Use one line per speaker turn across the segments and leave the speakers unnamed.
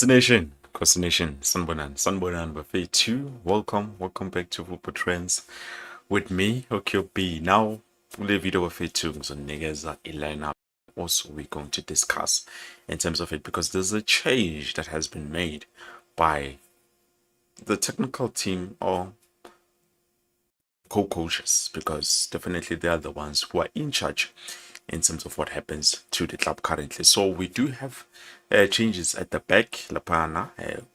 Nation, Sanbonan Buffet 2. Welcome back to Football Trends with me, OKB. Now, the video Buffet 2 so niggas a lineup. Also, we're going to discuss in terms of it because there's a change that has been made by the technical team or co-coaches, because definitely they are the ones who are in charge in terms of what happens to the club currently. So we do have changes at the back, Lapana,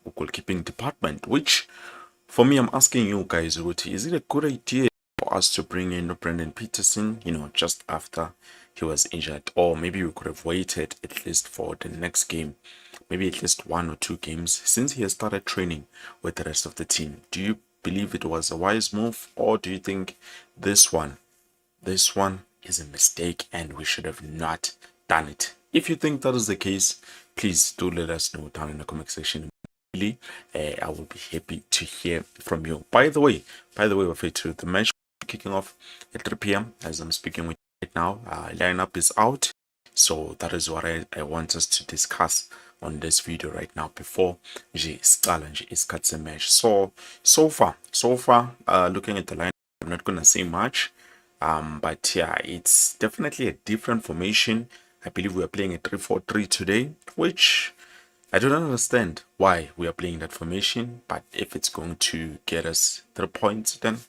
goalkeeping department, which for me, I'm asking you guys, is it a good idea for us to bring in Brendan Peterson, just after he was injured? Or maybe we could have waited at least for the next game, maybe at least 1 or 2 games since he has started training with the rest of the team. Do you believe it was a wise move, or do you think this one is a mistake and we should have not done it? If you think that is the case, please do let us know down in the comment section. I will be happy to hear from you. By the way, Buffet 2, the match kicking off at 3 p.m. as I'm speaking with you right now. Lineup is out, so that is what I want us to discuss on this video right now before isikhathi match. So far, looking at the lineup, I'm not gonna say much, but yeah, it's definitely a different formation. I believe we are playing a 3-4-3 today, which I don't understand why we are playing that formation, but if it's going to get us 3 points, then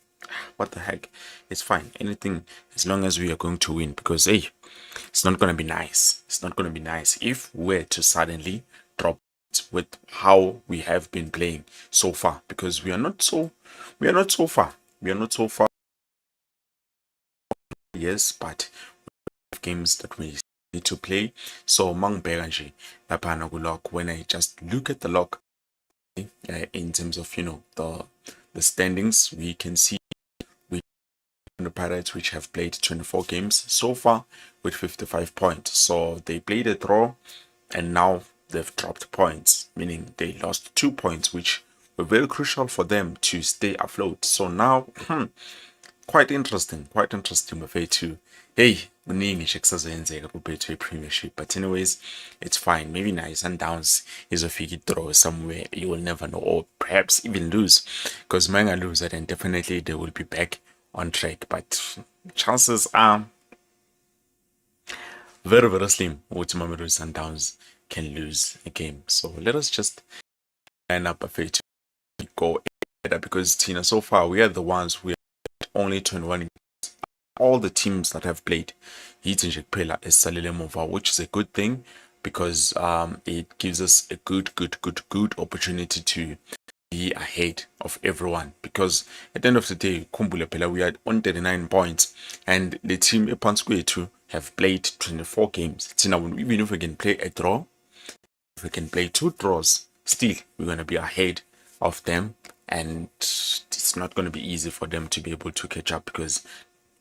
what the heck, it's fine. Anything, as long as we are going to win, because hey, it's not going to be nice. It's not going to be nice if we're to suddenly drop with how we have been playing so far, because we are not so far. Yes, but games that we need to play. So mangbeka nje lapha ku log, when I just look at the log in terms of the standings, we can see we the Pirates, which have played 24 games so far with 55 points. So they played a draw and now they've dropped points, meaning they lost 2 points, which were very crucial for them to stay afloat. So now quite interesting Buffet 2. Hey, kuningi nje kusazenzeka kuBetway Premiership, but anyways, it's fine. Maybe nice and downs izofika draw somewhere, you will never know, or perhaps even lose, because manga lose, then definitely they will be back on track, but chances are very, very slim with Mamelodi Sundowns can lose a game. So let us just line up Buffet to go ahead, because Tina, so far we are the ones who are only 21 all the teams that have played, he's in Kuphela esisalele emuva, which is a good thing because it gives us a good opportunity to be ahead of everyone. Because at the end of the day, Kumbula Pela, we are on 39 points, and the team upon square two have played 24 games. So now, even if we can play a draw, if we can play 2 draws, still we're going to be ahead of them, and it's not going to be easy for them to be able to catch up because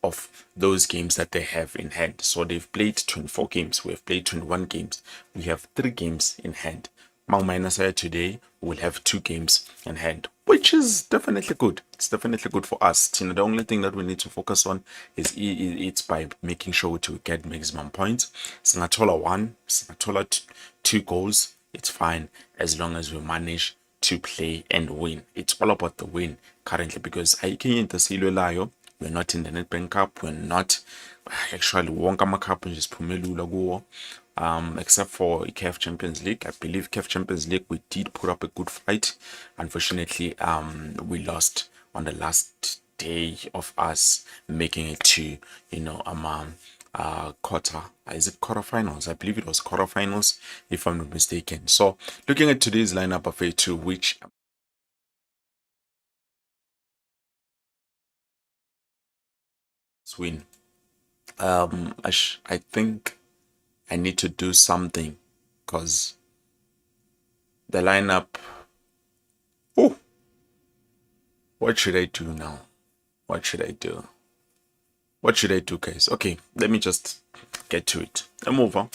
of those games that they have in hand. So they've played 24 games, we have played 21 games, we have 3 games in hand. Mang Minus today will have 2 games in hand, which is definitely good. It's definitely good for us. You know, the only thing that we need to focus on is it's by making sure to get maximum points. Singatola 1, Singatola 2 goals. It's fine as long as we manage to play and win. It's all about the win currently because we're not in the Nedbank Cup. We're not actually wonke ama-cup nje siphume lula kuwo. Except for CAF Champions League. I believe CAF Champions League we did put up a good fight. Unfortunately, we lost on the last day of us making it to, quarter. Is it quarterfinals? I believe it was quarterfinals, if I'm not mistaken. So, looking at today's lineup of A2, which win. I think I need to do something because the lineup. Oh, what should I do now? What should I do? What should I do, guys? Okay, let me just get to it. A move on.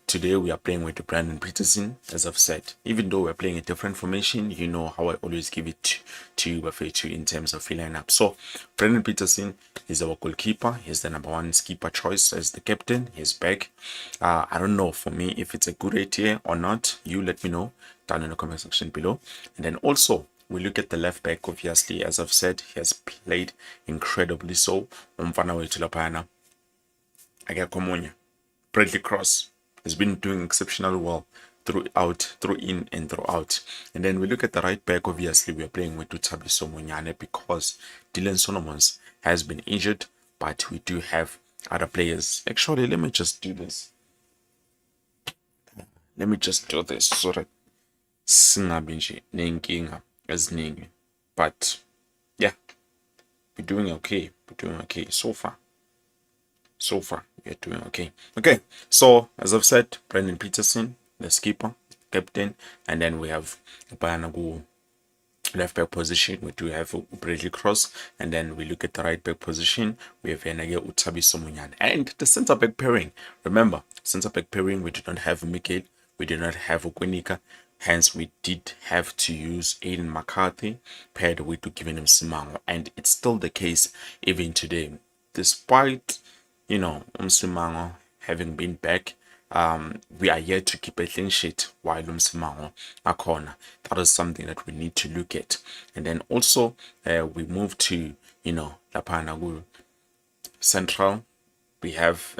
Today we are playing with Brandon Peterson, as I've said. Even though we're playing a different formation, you know how I always give it to you in terms of filling up. So Brandon Peterson is our goalkeeper. He's the number 1 keeper choice as the captain. He's back. I don't know for me if it's a good idea or not. You let me know down in the comment section below. And then also we look at the left back. Obviously, as I've said, he has played incredibly so. Umfana wethu laphana akekho omunye. Bradley Cross has been doing exceptionally well through in and throughout. And then we look at the right back. Obviously, we are playing with Thabiso Munyane because Dylan Solomons has been injured, but we do have other players. Actually, let me just do this. So that singabi nje nenkinga eziningi. But yeah, we're doing okay. So far we're doing okay. Okay, so as I've said, Brandon Peterson, the skipper, captain, and then we have Bayanagu left back position. We do have Bradley Cross, and then we look at the right back position. We have Thabiso Munyane, and the centre back pairing. Remember, centre back pairing. We do not have Mikel. We do not have Okwenika. Hence, we did have to use Aiden McCarthy paired with Given Msimango, and it's still the case even today, despite Msimango having been back. We are yet to keep a clean sheet while Msimango akhona. That is something that we need to look at. And then also we move to Lapana Central. We have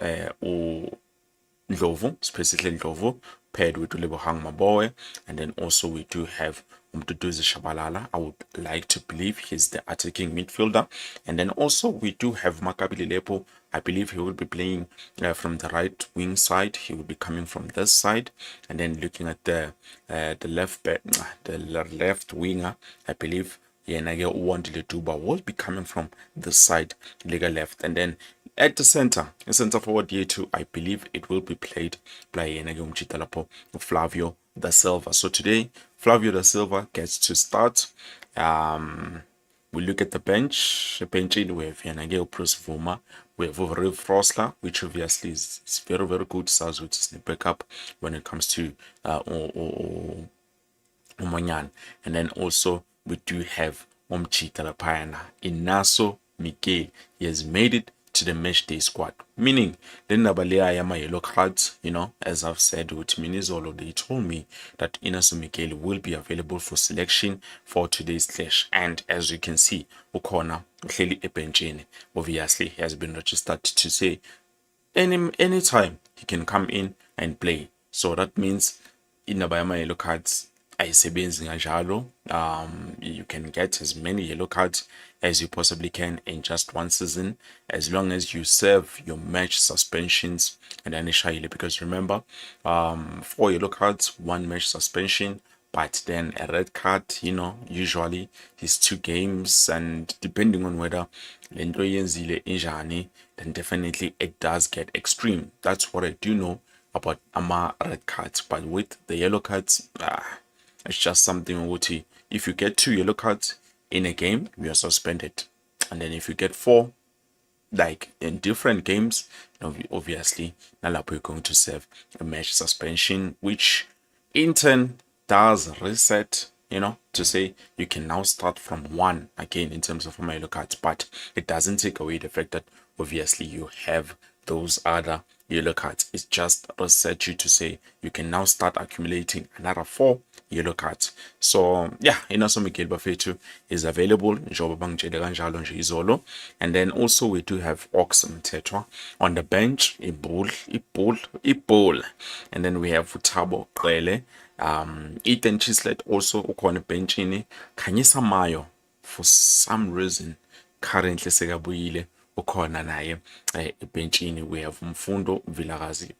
Ndlovu, specifically Ndlovu, paired with Ulebohang Maboe, and then also we do have Umduduzi Shabalala. I would like to believe he's the attacking midfielder. And then also we do have Makabili Lepo. I believe he will be playing from the right wing side. He will be coming from this side. And then looking at the left back, the left winger, I believe Yenage Uwandile Duba will be coming from this side, legal left. And then at the center forward year 2, I believe it will be played by Yenage Umchitalapo, Flavio da Silva. So today, Flavio da Silva gets to start. We look at the bench. The bench in we have Yenage Prosvuma, we have Riv Frosler, which obviously is very, very good. Sounds which is the backup when it comes to Omonyan. And then also we do have Omchita Lapayana. Inaso Miguel, he has made it to the match day squad, meaning then Nabalea Yama yellow cards, as I've said with Minizolo, they told me that Inaso Miguel will be available for selection for today's clash. And as you can see, Ukona clearly Epenjene, obviously he has been registered to say anytime he can come in and play. So that means in Nabayama yellow cards ayisebenzi kanjalo. You can get as many yellow cards as you possibly can in just one season, as long as you serve your match suspensions and initially, because remember, 4 yellow cards, 1 match suspension, but then a red card, usually is 2 games, and depending on whether lento yenzile injani, then definitely it does get extreme. That's what I do know about ama red cards. But with the yellow cards, it's just something ukuthi if you get 2 yellow cards in a game, you are suspended. And then if you get 4, like in different games, obviously, nalapho you're going to serve a match suspension, which in turn does reset, to say you can now start from 1 again in terms of my yellow cards, but it doesn't take away the fact that obviously you have those other yellow cards. It just reset you to say you can now start accumulating another 4 yellow cards. So yeah, inaso Miguel Bafetu is available njengoba bangitshele kanjalo nje izolo. And then also we do have Ox Mthethwa on the bench, Ibol. And then we have Thabo Qwele, Ethan Chislet also ukhona benchini. Khanyisa Mayo, for some reason currently sekabuyile ukhona naye benchini. We have Mfundo Vilakazi.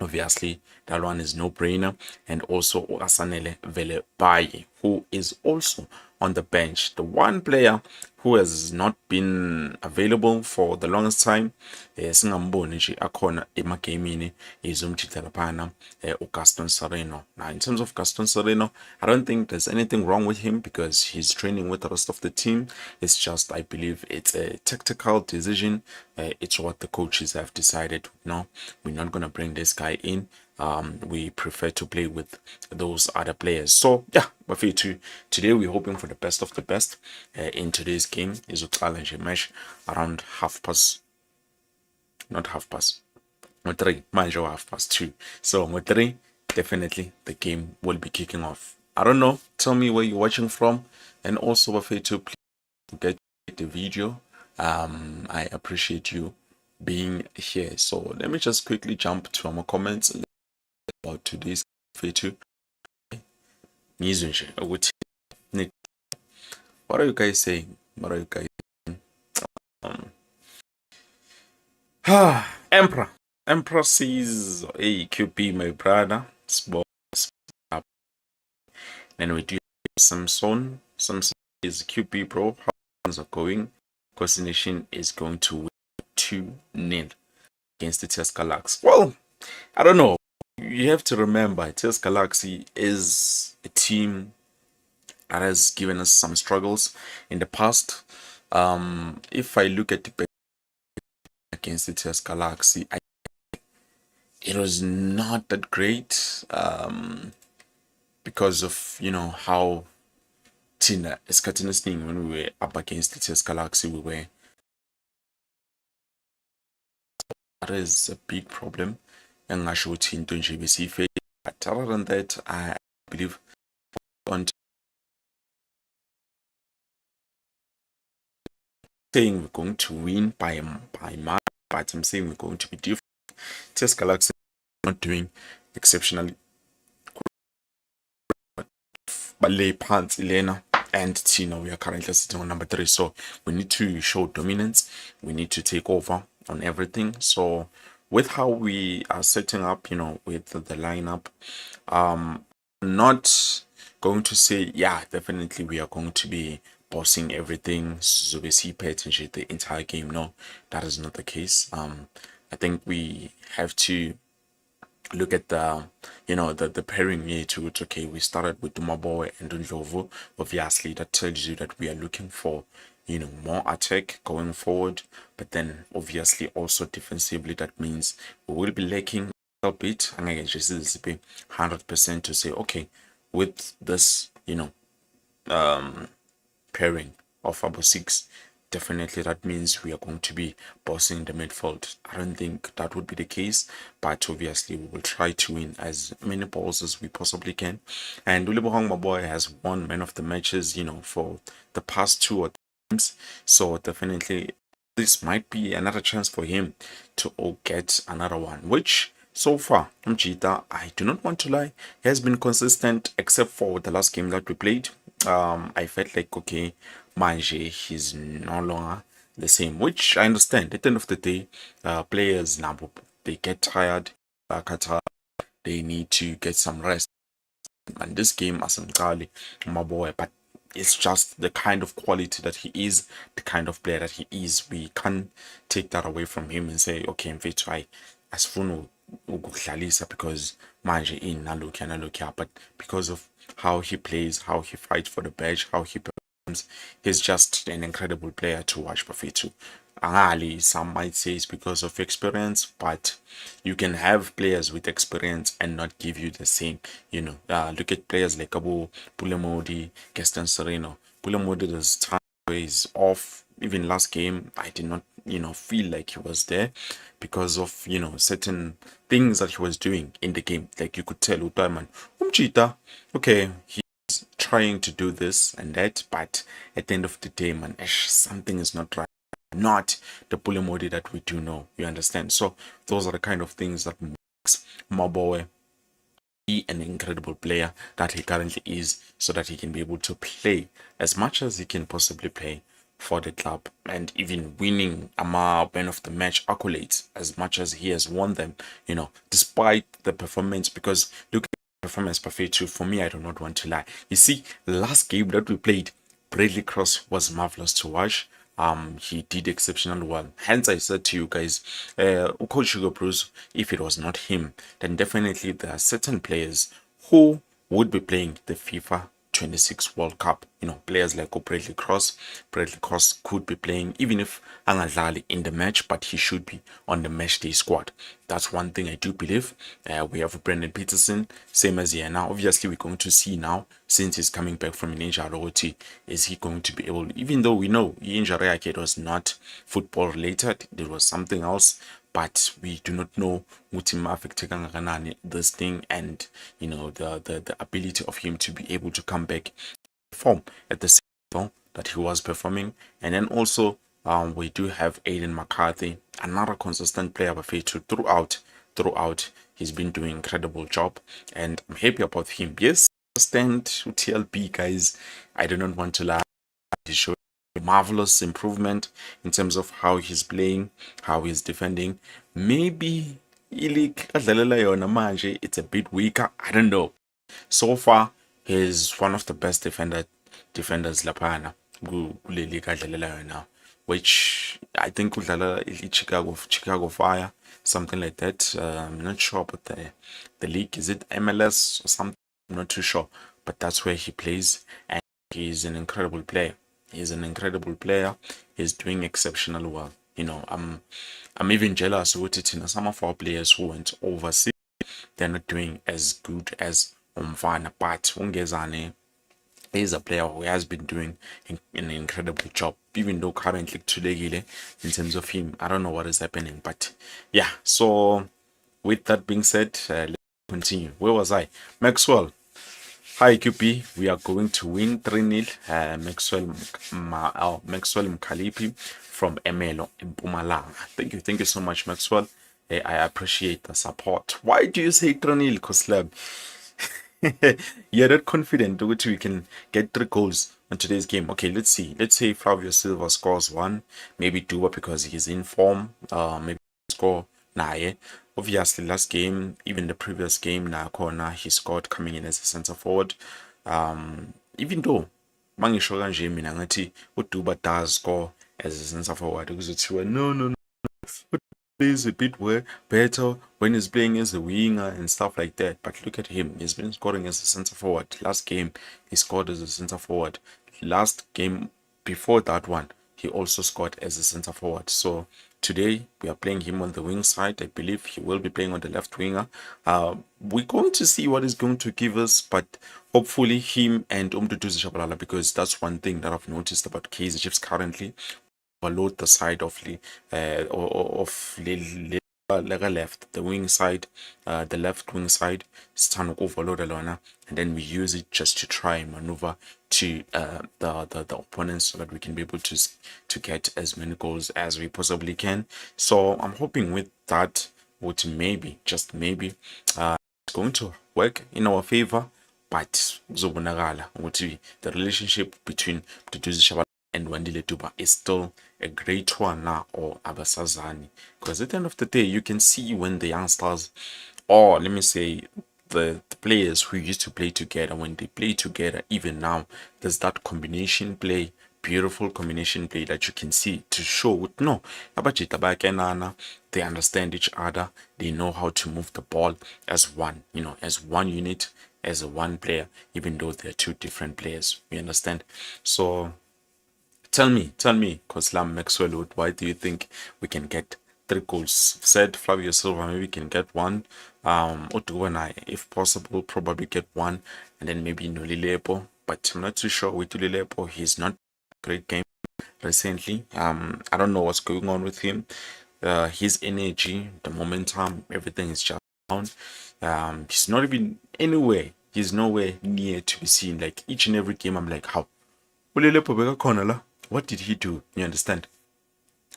Obviously, that one is no brainer. And also Asanele Velebayi, who is also on the bench. The one player who has not been available for the longest time, singamboni nje akhona emagamini, is umchithelaphana Gaston Sereno. Now, in terms of Gaston Sereno, I don't think there's anything wrong with him because he's training with the rest of the team. It's just, I believe it's a tactical decision. It's what the coaches have decided. No, we're not gonna bring this guy in. We prefer to play with those other players. So yeah, but for today we're hoping for the best of the best in today's game. Is a challenge match around not half past, or 3, manje 2:30. So with 3, definitely the game will be kicking off. I don't know. Tell me where you're watching from, and also if to please get the video. I appreciate you being here. So let me just quickly jump to our comments about today's video. What are you guys saying? What are you guys Emperor says, hey QP, my brother. Then we do Samson is QP, bro. How things are going? Nation is going to win 2-0 against the TS Galaxy. Well, I don't know. You have to remember, TS Galaxy is a team that has given us some struggles in the past. If I look at the against the TS Galaxy, it was not that great because of how Tina is thing when we were up against the TS Galaxy, we were. That is a big problem. And I should into GBC. But other than that, I believe on saying we're going to win by much, but I'm saying we're going to be different. TS Galaxy not doing exceptionally but lay pants Elena and Tina. We are currently sitting on number 3, so we need to show dominance. We need to take over on everything. So with how we are setting up, with the lineup, not going to say definitely we are going to be bossing everything, the entire game. No, that is not the case. I think we have to look at the pairing here too. It's okay. We started with Dumaboy and Ndlovu. Obviously, that tells you that we are looking for more attack going forward. But then obviously also defensively, that means we will be lacking a little bit. And I just be 100% to say okay, with this pairing of Abo 6, definitely that means we are going to be bossing the midfield. I don't think that would be the case, but obviously we will try to win as many balls as we possibly can. And Ulebohang Maboy has won man of the matches, for the past 2 times. So definitely this might be another chance for him to get another one, which So far, Mjita, I do not want to lie, he has been consistent except for the last game that we played. I felt like, okay, Manje, he's no longer the same, which I understand. At the end of the day, players now, they get tired, they need to get some rest. And this game, as my boy, but it's just the kind of quality that he is, the kind of player that he is. We can't take that away from him and say, okay, mfethu hayi asifuni ukukudlalisa because manje in nalokuya, but because of how he plays, how he fights for the badge, how he performs, he's just an incredible player to watch, Bafethu. Angali, some might say it's because of experience, but you can have players with experience and not give you the same. Look at players like Abu Pulemodi, Gaston Sereno. Pulemodi, there's times where he's off. Even last game, I did not, feel like he was there because of, certain things that he was doing in the game. Like you could tell, Utaiman, Umchita, okay, he's trying to do this and that, but at the end of the day, man, something is not right, not the Pulemodi that we do know. You understand? So those are the kind of things that makes Maboe be an incredible player that he currently is, so that he can be able to play as much as he can possibly play for the club, and even winning man of the match accolades as much as he has won them, despite the performance. Because look at the performance, Buffet too. For me, I do not want to lie. You see, last game that we played, Bradley Cross was marvelous to watch. He did exceptionally well. Hence, I said to you guys, Coach Hugo Bruce, if it was not him, then definitely there are certain players who would be playing the FIFA 26 World Cup. Players like Bradley Cross. Bradley Cross could be playing, even if Angadlali in the match, but he should be on the match day squad. That's one thing I do believe. We have Brendan Peterson, same as here now. Obviously, we're going to see now, since he's coming back from an injury, is he going to be able, even though we know the injury it was not football related, it was something else, but we do not know this thing, and the ability of him to be able to come back form at the same level that he was performing. And then also we do have Aiden McCarthy, another consistent player of feature throughout. He's been doing incredible job, and I'm happy about him. Yes, stand to TLB guys. I do not want to lie. He showed a marvelous improvement in terms of how he's playing, how he's defending. Maybe it's a bit weaker. I don't know. So far, he's one of the best defenders laphana kule league adlalela yona, which I think udlala Chicago Fire, something like that. I'm not sure about the league. Is it MLS or something? I'm not too sure, but that's where he plays, and he's an incredible player. He's an incredible player. He's doing exceptionally well. I'm even jealous with it. Some of our players who went overseas, they're not doing as good as Umfana, but Ungezane is a player who has been doing an incredible job, even though currently today in terms of him, I don't know what is happening, but yeah. So with that being said, let's continue. Where was I? Maxwell. Hi QP, we are going to win 3-0. Maxwell Mkalipi from Emelo in Pumalanga. Thank you so much, Maxwell. I appreciate the support. Why do you say 3-0, Koslab? You're not confident that we can get 3 goals on today's game. Okay, let's see. Let's say Flavio Silva scores 1, maybe 2 because he's in form. Maybe score naye. Obviously, last game, even the previous game, corner he scored coming in as a centre forward. Even though mangisho kanje mina ngathi uDuba does score as a centre forward, kuzothiwa no, plays a bit better when he's playing as a winger and stuff like that. But look at him, he's been scoring as a centre forward. Last game, he scored as a centre forward. Last game before that one, he also scored as a centre forward. So today we are playing him on the wing side. I believe he will be playing on the left winger. We're going to see what he's going to give us, but hopefully him and Umduduzi Shabalala, because that's one thing that I've noticed about Kaizer Chiefs currently, overload the side of the left, the wing side, the left wing side, stand overload alona, and then we use it just to try and maneuver to the opponents, so that we can be able to get as many goals as we possibly can. So I'm hoping with that which maybe, just maybe, it's going to work in our favor, but kuzobonakala ukuthi the relationship between Mduduzi Shabalala and Wandile Duba is still a great one now, or abasazani, because at the end of the day you can see when the young stars, or let me say the players who used to play together, when they play together, even now there's that combination play, beautiful combination play that you can see to show no abajita bayakenana, they understand each other, they know how to move the ball as one, as one unit, as a one player, even though they're two different players, you understand. So tell me, Koslam Maxwell, why do you think we can get 3 goals? Said Flavio Silva, maybe we can get one. Otugo and I, if possible, probably get one, and then maybe Nolilepo. But I'm not too sure with Nolilepo. He's not a great game recently. I don't know what's going on with him. His energy, the momentum, everything is just down. He's not even anywhere. He's nowhere near to be seen. Like each and every game, I'm like, how? What did he do? You understand?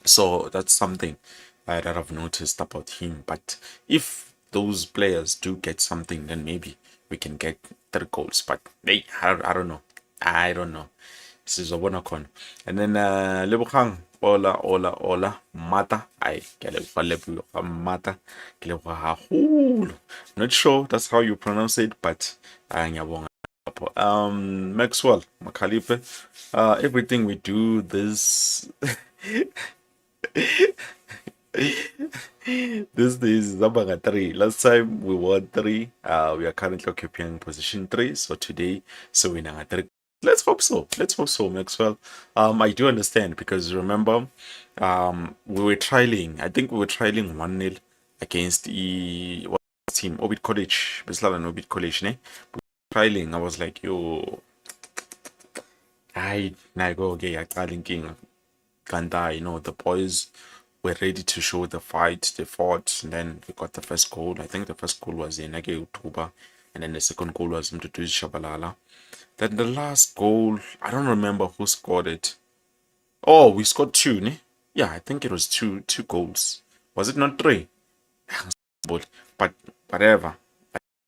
So that's something that I've noticed about him. But if those players do get something, then maybe we can get 3 goals. But hey, I don't know. I don't know. This is a one. And then Lebogang, Ola, Mata. Mata. Not sure that's how you pronounce it, but Maxwell, Makalipe, everything we do this this is number 3. Last time we won 3. We are currently occupying position 3. So today, so we're now 3. Let's hope so. Let's hope so, Maxwell. I do understand because remember, we were trialing. I think we were trialing 1-0 against the what team, Orbit College, Bislava and Orbit College, ne? Trialing. I was like, yo, I go okay, I trialing Kanda, the boys were ready to show the fight. They fought, and then we got the first goal. I think the first goal was in October, and then the second goal was Mduduzi Shabalala. Then the last goal, I don't remember who scored it. Oh, we scored 2, ne? Yeah, I think it was two goals. Was it not 3? But whatever.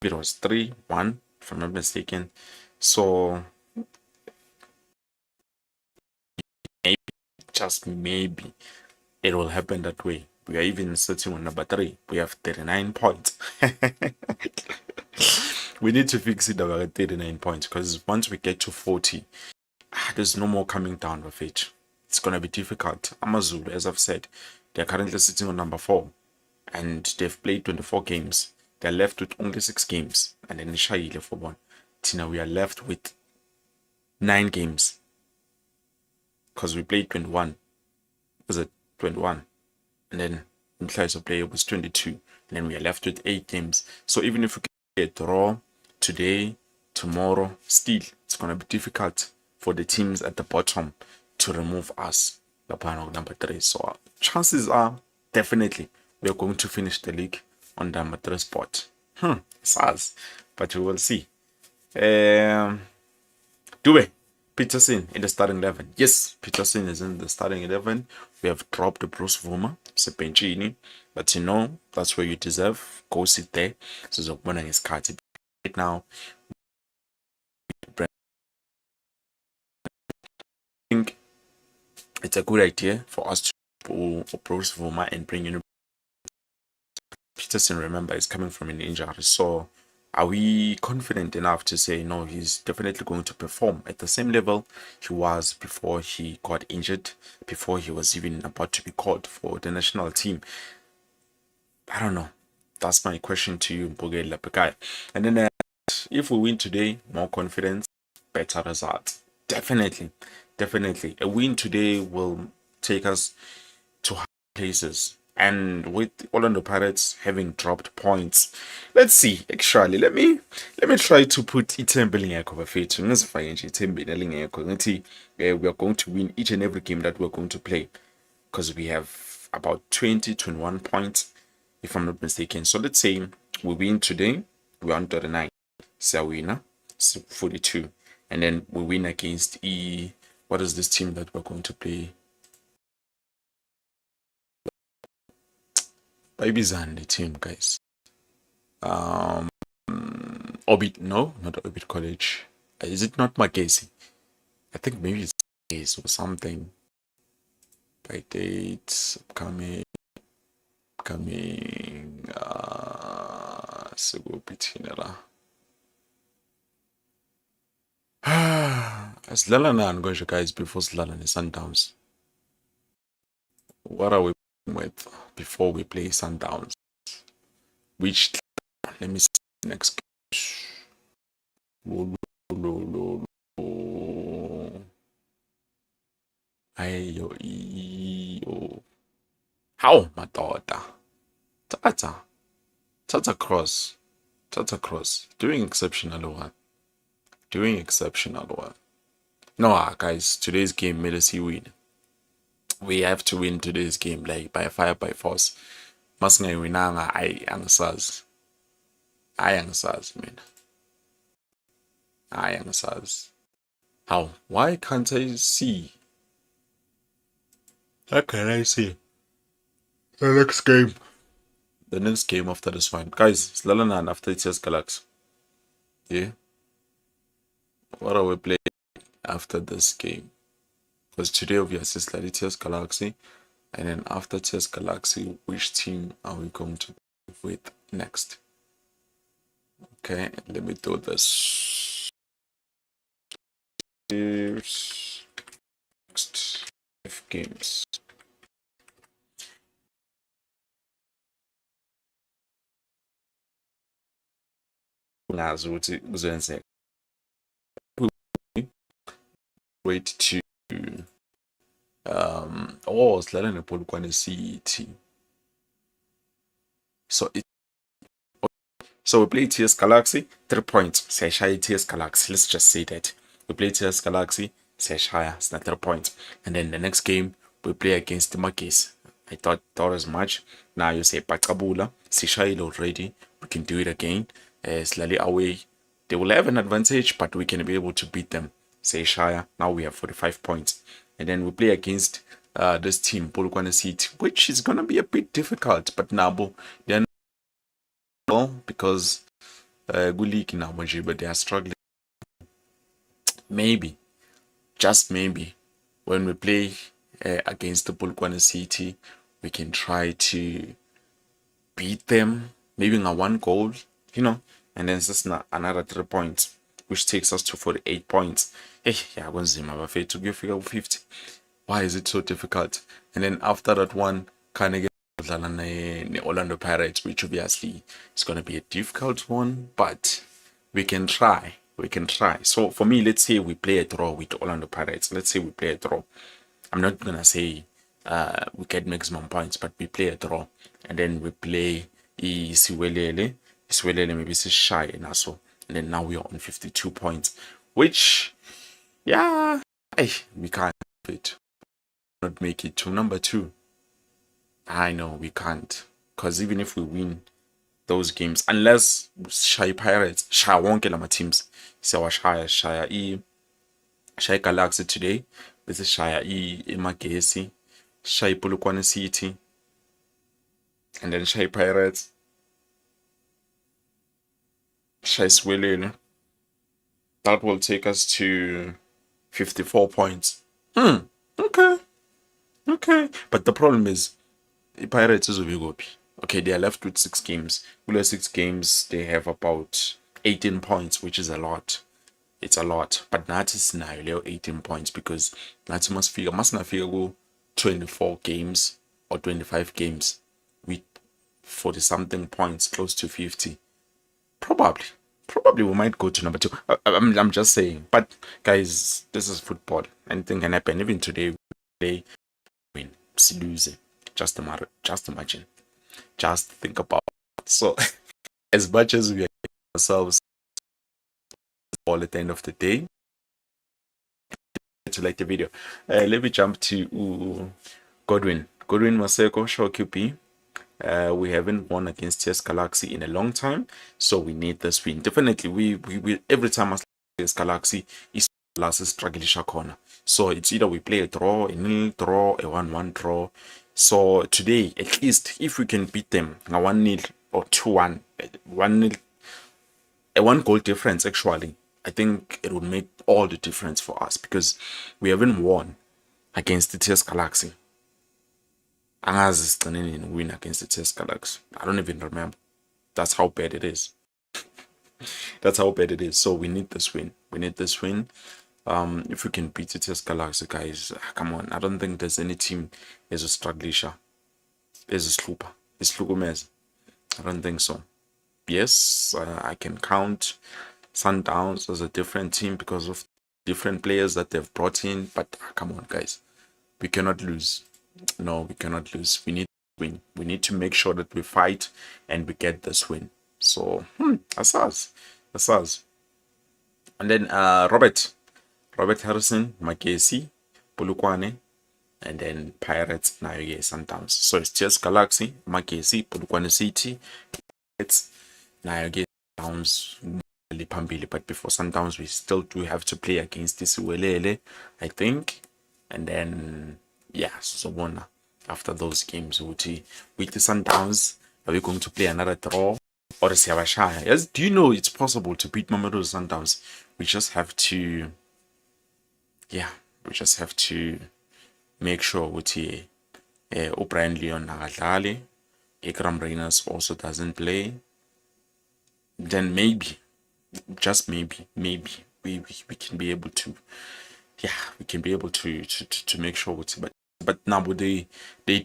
It was 3-1, if I'm not mistaken. So maybe, just maybe, it will happen that way. We are even sitting on number 3. We have 39 points. We need to fix it about 39 points because once we get to 40, there's no more coming down with it. It's going to be difficult. Amazulu, as I've said, they're currently sitting on number 4 and they've played 24 games. They're left with only 6 games. And then Shayile for one. Tina, we are left with 9 games because we played 21. Was it 21? And then Kaizer player was 22. And then we are left with 8 games. So even if we get a draw today, tomorrow, still it's gonna be difficult for the teams at the bottom to remove us, the panel number 3. So chances are definitely we are going to finish the league on the number 3 spot. SARS, but we will see. Dube Peterson in the starting 11. Yes, Peterson is in the starting 11. We have dropped Bruce Vuma, Sepenchini, but that's where you deserve. Go sit there. So Zokbona is cutting right now. I think it's a good idea for us to pull Bruce Vuma and bring in Peterson. Remember, is coming from an injury. So are we confident enough to say no, he's definitely going to perform at the same level he was before he got injured, before he was even about to be called for the national team? I don't know. That's my question to you, Mbogela Lapekai. And then if we win today, more confidence, better results. Definitely. A win today will take us to high places. And with Orlando Pirates having dropped points, let's see. Actually, let me try to put ithembe lingekho bafethu. Ngizifake nje ithembe lingekho ngathi we are going to win each and every game that we're going to play because we have about 21 points if I'm not mistaken. So let's say we win today, we're on 39. Sawina 42, and then we win against what is this team that we're going to play? Bayibizani the team, guys. Orbit, no, not Orbit College. Is it not Magesi? I think maybe it's Magesi or something. By dates, coming, sikuphi la. Asidlala nani konje guys before sidlala ne-Sundowns? What are we with before we play Sundowns? Which, let me see next. Ayo, iyo. How, madoda? Tata cross. Doing exceptional one. No, guys, today's game made us win. We have to win today's game, like by fire, by force. Masingayinanga angisazi. Angisazi mina. Angisazi. How? Why can't I see? How can I see? The next game. The next game after this one. Guys, Slalanan after TS Galaxy. Yeah? What are we playing after this game? Because today obviously it's TS Galaxy. And then after TS Galaxy, which team are we going to play with next? Okay, let me do this. Next 5 games. Wait to sidlala nePolokwane City. So we play TS Galaxy, 3 points. Siyashaya TS Galaxy. Let's just say that. We play TS Galaxy, siyashaya, it's not 3 points. And then the next game, we play against Magesi. I thought as much. Now you say Pacabula, siyashayile already. We can do it again. Slightly away. They will have an advantage, but we can be able to beat them. Siyashaya. Now we have 45 points. And then we play against this team, Polokwane City, which is going to be a bit difficult. But Nabo, they're because league now, but they are struggling. Maybe, just maybe, when we play against the Polokwane City, we can try to beat them, maybe in a 1 goal, and then it's just another 3 points, which takes us to 48 points. Hey, yeah, to give figure 50. Why is it so difficult? And then after that one, kind of get the Orlando Pirates, which obviously is going to be a difficult one, but we can try. So for me, let's say we play a draw with Orlando Pirates. I'm not going to say we get maximum points, but we play a draw. And then we play Isiwelele maybe it's shy and also. And then now we are on 52 points, which, yeah, we can't not make it to number 2. I know we can't, because even if we win those games, unless Shy Pirates, Shy wonke lama teams, so Shy Galaxy today, this is Shy Magesi, Shy Polokwane City, and then Shy Pirates, Shy Swelele. That will take us to 54 points. Okay. But the problem is, the Pirates is okay, they are left with 6 games. Below 6 games, they have about 18 points, which is a lot. It's a lot. But not is now 18 points because not must not figure 24 games or 25 games with 40 something points, close to 50. Probably we might go to number 2. I'm just saying. But guys, this is football. Anything can happen. Even today, they win, lose it. Just imagine. Just think about it. So, as much as we are ourselves all at the end of the day, to like the video, let me jump to Godwin Maseko, show QP. We haven't won against TS Galaxy in a long time, so we need this win. Definitely, we every time as TS Galaxy is last struggle corner. So it's either we play a draw, a nil draw, a 1-1 draw. So today, at least, if we can beat them 1-0 or 2-1, 1-0, a one goal difference actually, I think it would make all the difference for us because we haven't won against the TS Galaxy. Angazi sigcineni win against the TS Galaxy. I don't even remember. That's how bad it is. That's how bad it is. So we need this win. We need this win. If we can beat the TS Galaxy, guys, come on. I don't think there's any team is a strugglisha. Is a slooper. Is Slugumez. I don't think so. Yes, I can count Sundowns as a different team because of different players that they've brought in. But come on, guys, we cannot lose. No, we cannot lose. We need to win. We need to make sure that we fight and we get this win. So that's us. That's us. And then Robert Harrison, Makesi, Polokwane, and then Pirates nayo Sundowns. So it's just Galaxy, Makesi, Polokwane City, Pirates nayo Sundowns phambili, but before Sundowns we still do have to play against this Isiwelele, I think, and then yeah, so after those games with the Sundowns, are we going to play another draw or siyabashaya? Yes, do you know it's possible to beat Mamelodi Sundowns? We just have to, yeah, we just have to make sure ukuthi O'Brien Leon nakadlali, Ikram Reyners also doesn't play, then maybe, just maybe we can be able to, yeah, we can be able to make sure with, but now they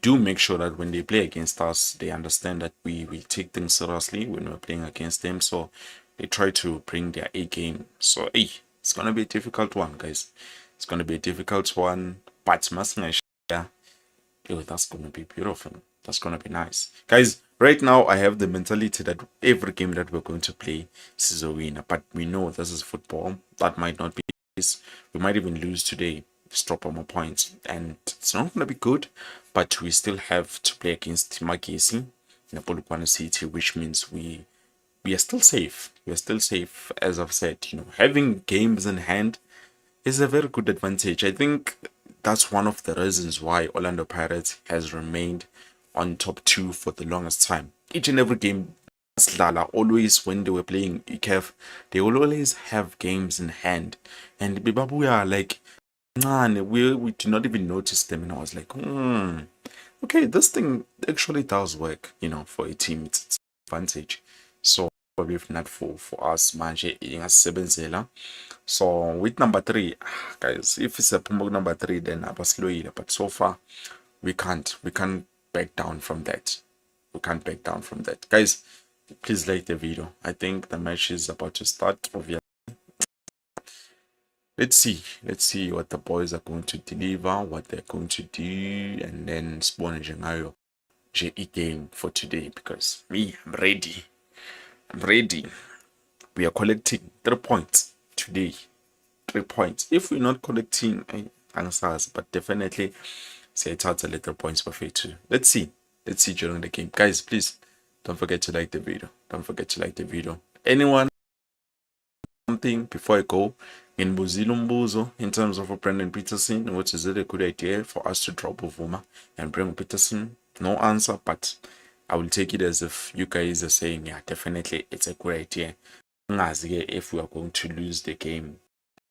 do make sure that when they play against us, they understand that we take things seriously when we're playing against them. So they try to bring their A game. So hey, it's gonna be a difficult one, guys. It's gonna be a difficult one, but yeah, that's gonna be beautiful. That's gonna be nice, guys. Right now, I have the mentality that every game that we're going to play is a winner, but we know this is football. That might not be the case. We might even lose today, just drop more points, and it's not gonna be good. But we still have to play against Makesi in Polokwane City, which means we are still safe. We are still safe, as I've said. Having games in hand is a very good advantage. I think that's one of the reasons why Orlando Pirates has remained on top two for the longest time. Each and every game, always when they were playing ECAF, they will always have games in hand. And Bibabuya, like, man, we did not even notice them. And I was like, okay, this thing actually does work, for a team. It's an advantage. So, probably if not for us, manje, ingasebenzela. So with number 3, guys, if it's a Pumbok number 3, then abasloile. But so far, we can't back down from that. We can't back down from that, guys. Please like the video. I think the match is about to start. Obviously, let's see what the boys are going to deliver, what they're going to do, and then spawn Jangayo JE game for today. Because me, I'm ready. We are collecting 3 points today. 3 points. If we're not collecting answers, but definitely say it's a little points for too. Let's see during the game, guys. Please don't forget to like the video. Anyone, something before I go in Buzilo in terms of Brendan Peterson, which is it a good idea for us to drop Ovuma and bring Peterson? No answer, but I will take it as if you guys are saying, yeah, definitely it's a good idea. If we are going to lose the game,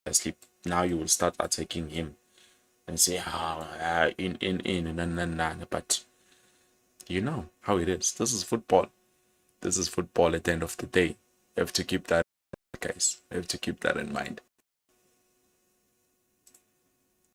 sleep, now you will start attacking him and say, but you know how it is. This is football. At the end of the day. You have to keep that, guys. You have to keep that in mind.